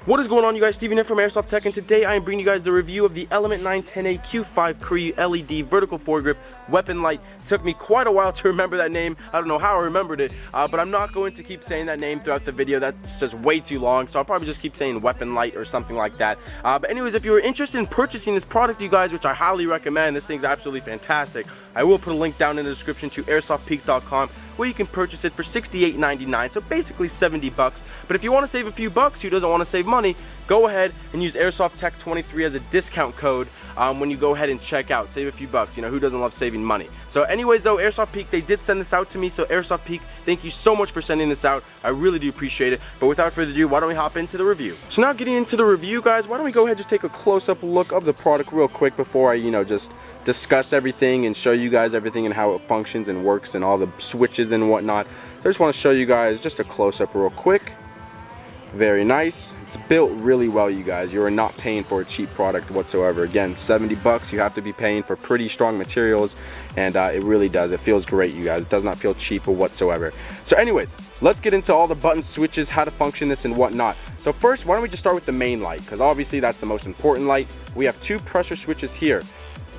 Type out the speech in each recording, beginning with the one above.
What is going on, you guys? Steven here from Airsoft Tech, and today I am bringing you guys the review of the M910A Q5 CREE LED vertical foregrip weapon light. It took me quite a while to remember that name. I don't know how I remembered it, but I'm not going to keep saying that name throughout the video. That's just way too long, so I'll probably just keep saying weapon light or something like that. But anyways, if you are interested in purchasing this product, you guys, which I highly recommend, this thing's absolutely fantastic. I will put a link down in the description to AirsoftPeak.com, where you can purchase it for $68.99, so basically 70 bucks. But if you want to save a few bucks, who doesn't want to save money, go ahead and use AirsoftTech23 as a discount code when you go ahead and check out. Save a few bucks, you know, who doesn't love saving money? So anyways though, AirsoftPeak, they did send this out to me, so AirsoftPeak, thank you so much for sending this out. I really do appreciate it. But without further ado, why don't we hop into the review? So now getting into the review, guys, why don't we go ahead and just take a close-up look of the product real quick before I, you know, just discuss everything and show you guys everything and how it functions and works and all the switches and whatnot. So I just want to show you guys just a close-up real quick. Very nice. It's built really well, you guys. You are not paying for a cheap product whatsoever. Again, 70 bucks. You have to be paying for pretty strong materials, and it really does. It feels great, you guys. It does not feel cheap whatsoever. So anyways, let's get into all the button switches, how to function this and whatnot. So first, why don't we just start with the main light, because obviously that's the most important light. We have two pressure switches here.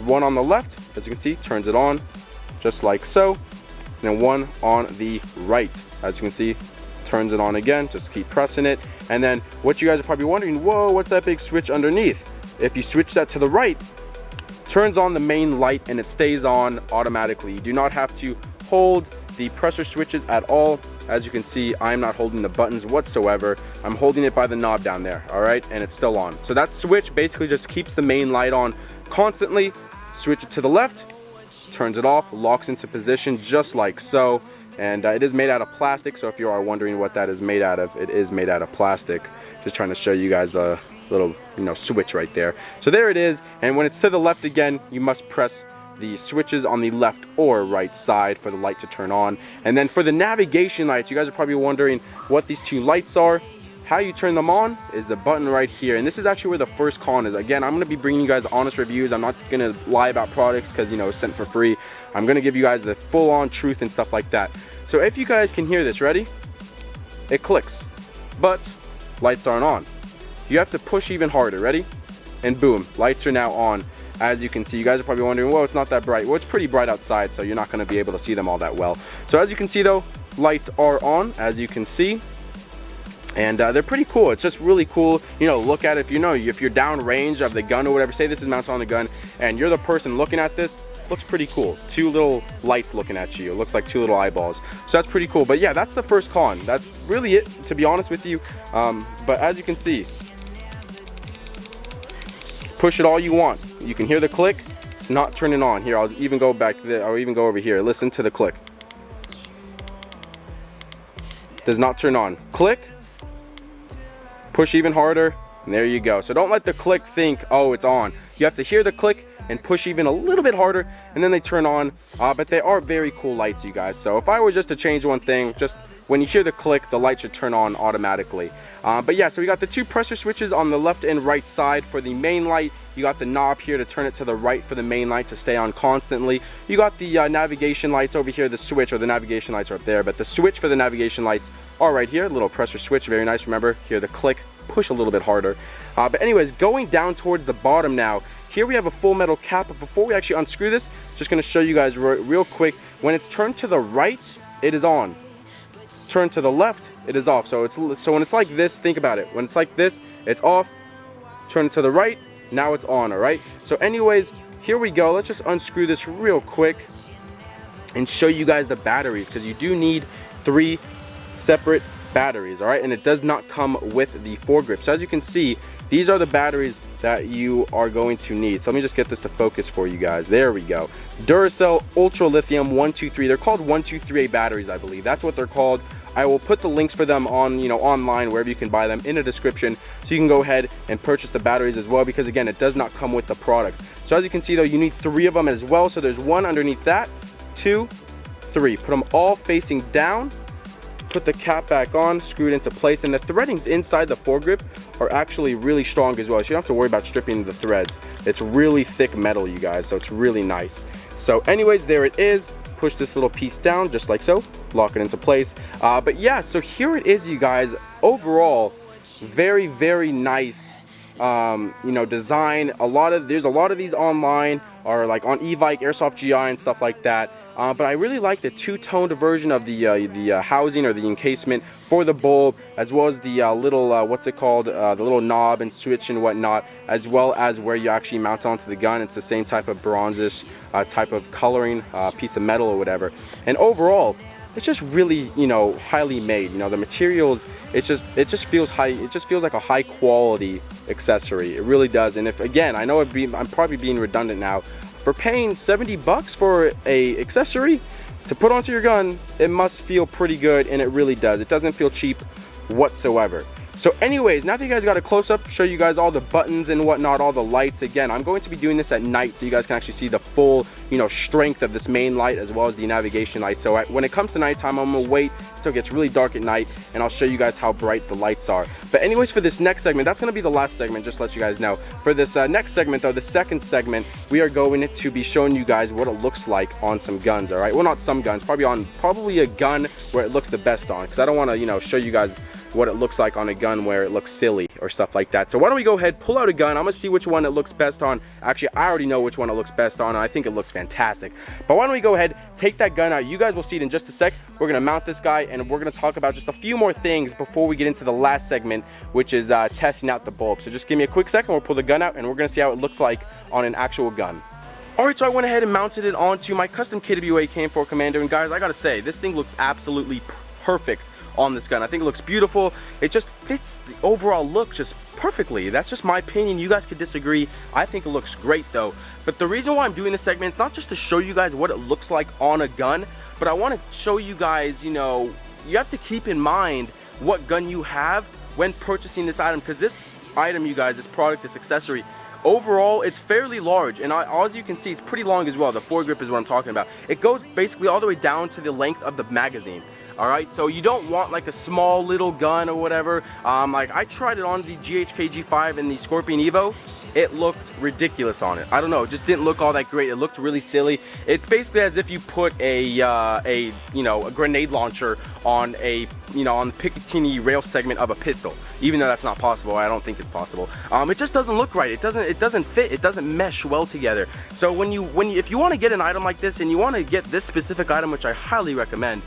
One on the left, as you can see, turns it on just like so, and then one on the right, as you can see, turns it on again. Just keep pressing it. And then what you guys are probably wondering, whoa, what's that big switch underneath? If you switch that to the right, turns on the main light and it stays on automatically. You do not have to hold the pressure switches at all. As you can see, I'm not holding the buttons whatsoever. I'm holding it by the knob down there, all right, and it's still on. So that switch basically just keeps the main light on constantly. Switch it to the left, turns it off, locks into position just like so. And it is made out of plastic, so if you are wondering what that is made out of, it is made out of plastic. Just trying to show you guys the little, you know, switch right there. So there it is, and when it's to the left again, you must press the switches on the left or right side for the light to turn on. And then for the navigation lights, you guys are probably wondering what these two lights are. How you turn them on is the button right here, and this is actually where the first con is. Again, I'm going to be bringing you guys honest reviews. I'm not going to lie about products because, you know, it's sent for free. I'm going to give you guys the full-on truth and stuff like that. So if you guys can hear this, ready? It clicks, but lights aren't on. You have to push even harder, ready? And boom, lights are now on. As you can see, you guys are probably wondering, well, it's not that bright. Well, it's pretty bright outside, so you're not going to be able to see them all that well. So as you can see though, lights are on, as you can see. And they're pretty cool. It's just really cool, you know, look at it. If you know, if you're down range of the gun or whatever, say this is mounted on the gun and you're the person looking at this, looks pretty cool. Two little lights looking at you. It looks like two little eyeballs. So that's pretty cool. But yeah, that's the first con. That's really it, to be honest with you. But as you can see, push it all you want. You can hear the click. It's not turning on. Here, I'll even go back there. I'll even go over here. Listen to the click. Does not turn on. Click. Push even harder, and there you go. So don't let the click think, oh, it's on. You have to hear the click and push even a little bit harder, and then they turn on. But they are very cool lights, you guys. So if I were just to change one thing, just when you hear the click, the light should turn on automatically. But yeah, so we got the two pressure switches on the left and right side for the main light. You got the knob here to turn it to the right for the main light to stay on constantly. You got the navigation lights over here. The switch, or the navigation lights, are up there, but the switch for the navigation lights are right here. Little pressure switch, very nice. Remember, hear the click, push a little bit harder. But anyways, going down towards the bottom now, here we have a full metal cap. But before we actually unscrew this, just going to show you guys real quick. When it's turned to the right, it is on. Turn to the left, it is off. So when it's like this, think about it. When it's like this, it's off. Turn to the right, now it's on. All right, so anyways, here we go. Let's just unscrew this real quick and show you guys the batteries, because you do need 3 separate batteries. All right, and it does not come with the foregrip. So as you can see, these are the batteries that you are going to need. So let me just get this to focus for you guys. There we go. Duracell Ultra Lithium 123. They're called 123A batteries, I believe. That's what they're called. I will put the links for them on, you know, online, wherever you can buy them, in a description, so you can go ahead and purchase the batteries as well, because again, it does not come with the product. So as you can see though, you need 3 of them as well. So there's 1 underneath that, 2, 3. Put them all facing down. Put the cap back on, screw it into place, and the threadings inside the foregrip are actually really strong as well, so you don't have to worry about stripping the threads. It's really thick metal, you guys, so it's really nice. So anyways, there it is. Push this little piece down just like so, lock it into place. But yeah, so here it is, you guys. Overall, very, very nice you know, design. There's a lot of these online, or like on Evike, Airsoft GI and stuff like that. But I really like the two-toned version of the housing or the encasement for the bulb, as well as the little what's it called, the little knob and switch and whatnot, as well as where you actually mount onto the gun. It's the same type of bronzish type of coloring piece of metal or whatever. And overall, it's just really, you know, highly made. You know, the materials, it just feels high. It just feels like a high quality accessory. It really does. And if, again, I know I'm probably being redundant now, for paying 70 bucks for a accessory to put onto your gun, it must feel pretty good, and it really does. It doesn't feel cheap whatsoever. So anyways, now that you guys got a close-up, show you guys all the buttons and whatnot, all the lights. Again, I'm going to be doing this at night so you guys can actually see the full, you know, strength of this main light as well as the navigation light. So when it comes to nighttime, I'm gonna wait until it gets really dark at night, and I'll show you guys how bright the lights are. But anyways, for this next segment, that's gonna be the last segment, just to let you guys know. For this next segment though, the second segment, we are going to be showing you guys what it looks like on some guns, all right? Well, not some guns, probably a gun where it looks the best on, because I don't wanna, you know, show you guys what it looks like on a gun where it looks silly or stuff like that. So why don't we go ahead, pull out a gun. I'm gonna see which one it looks best on. Actually, I already know which one it looks best on, and I think it looks fantastic. But why don't we go ahead, take that gun out. You guys will see it in just a sec. We're gonna mount this guy, and we're gonna talk about just a few more things before we get into the last segment, which is testing out the bulb. So just give me a quick second, we'll pull the gun out, and we're gonna see how it looks like on an actual gun. Alright, so I went ahead and mounted it onto my custom KWA KM4 Commando, and guys, I gotta say, this thing looks absolutely perfect on this gun. I think it looks beautiful. It just fits the overall look just perfectly. That's just my opinion. You guys could disagree. I think it looks great though. But the reason why I'm doing this segment is not just to show you guys what it looks like on a gun, but I want to show you guys, you know, you have to keep in mind what gun you have when purchasing this item, because this item, you guys, this product, this accessory, overall it's fairly large, and as you can see, it's pretty long as well. The foregrip is what I'm talking about. It goes basically all the way down to the length of the magazine. Alright, so you don't want like a small little gun or whatever. Like I tried it on the GHK G5 and the Scorpion Evo. It looked ridiculous on it. I don't know, it just didn't look all that great. It looked really silly. It's basically as if you put a grenade launcher on a, you know, on the Picatinny rail segment of a pistol. Even though that's not possible, I don't think it's possible. It just doesn't look right. It doesn't fit. It doesn't mesh well together. So if you want to get an item like this and you want to get this specific item, which I highly recommend,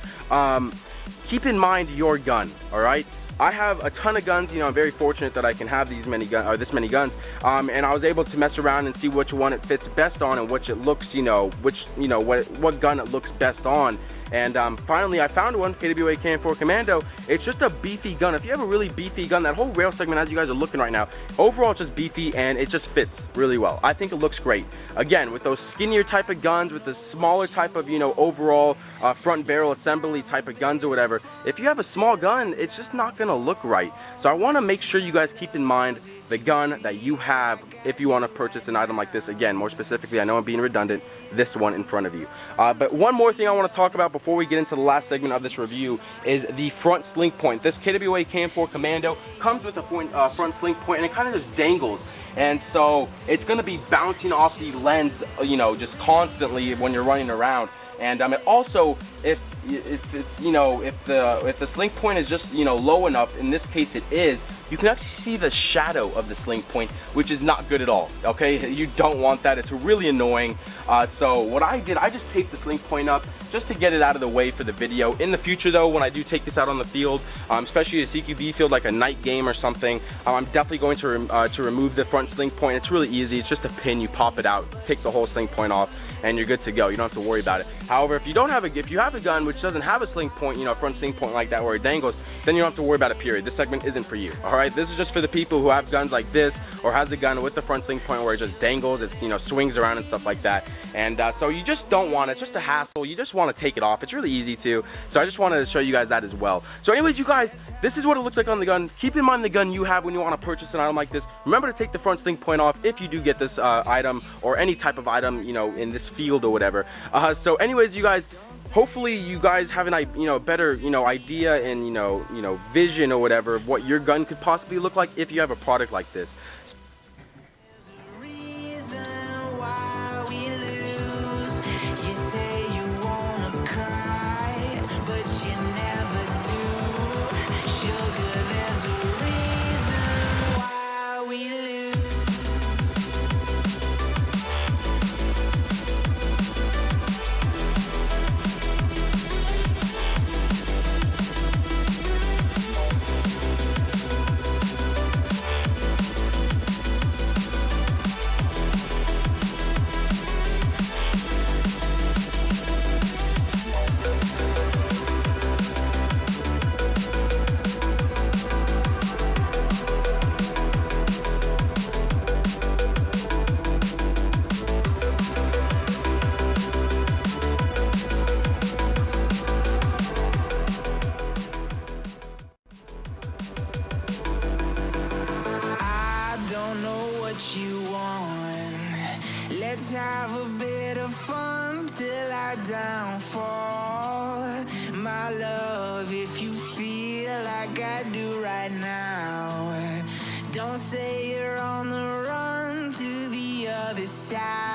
keep in mind your gun. All right. I have a ton of guns. You know, I'm very fortunate that I can have this many guns, and I was able to mess around and see which one it fits best on and which it looks, what gun it looks best on. And finally I found one, KWA KM4 Commando. It's just a beefy gun. If you have a really beefy gun, that whole rail segment as you guys are looking right now, overall it's just beefy and it just fits really well. I think it looks great. Again, with those skinnier type of guns, with the smaller type of, you know, overall front barrel assembly type of guns or whatever, if you have a small gun, it's just not gonna look right. So I wanna make sure you guys keep in mind the gun that you have if you want to purchase an item like this. Again, more specifically, I know I'm being redundant, this one in front of you. But one more thing I want to talk about before we get into the last segment of this review is the front sling point. This KWA KM4 Commando comes with a front sling point, and it kind of just dangles, and so it's going to be bouncing off the lens, you know, just constantly when you're running around. And it also, if the sling point is just, you know, low enough, in this case it is, you can actually see the shadow of the sling point, which is not good at all. Okay, you don't want that. It's really annoying. So what I did, I just taped the sling point up just to get it out of the way for the video. In the future though, when I do take this out on the field, especially a CQB field like a night game or something, I'm definitely going to remove the front sling point. It's really easy. It's just a pin. You pop it out, take the whole sling point off, and you're good to go. You don't have to worry about it. However, if you have a gun which doesn't have a sling point, you know, front sling point like that where it dangles, then you don't have to worry about it, period. This segment isn't for you. All right, this is just for the people who have guns like this, or has a gun with the front sling point where it just dangles, it, you know, swings around and stuff like that. And so you just don't want it. It's just a hassle. You just want to take it off. It's really easy to. So I just wanted to show you guys that as well. So anyways, you guys, this is what it looks like on the gun. Keep in mind the gun you have when you want to purchase an item like this. Remember to take the front sling point off if you do get this item, or any type of item, you know, in this field or whatever. So anyways, you guys, hopefully you guys have an better idea and vision or whatever of what your gun could possibly look like if you have a product like this. Let's have a bit of fun till I downfall. My love, if you feel like I do right now, don't say you're on the run to the other side.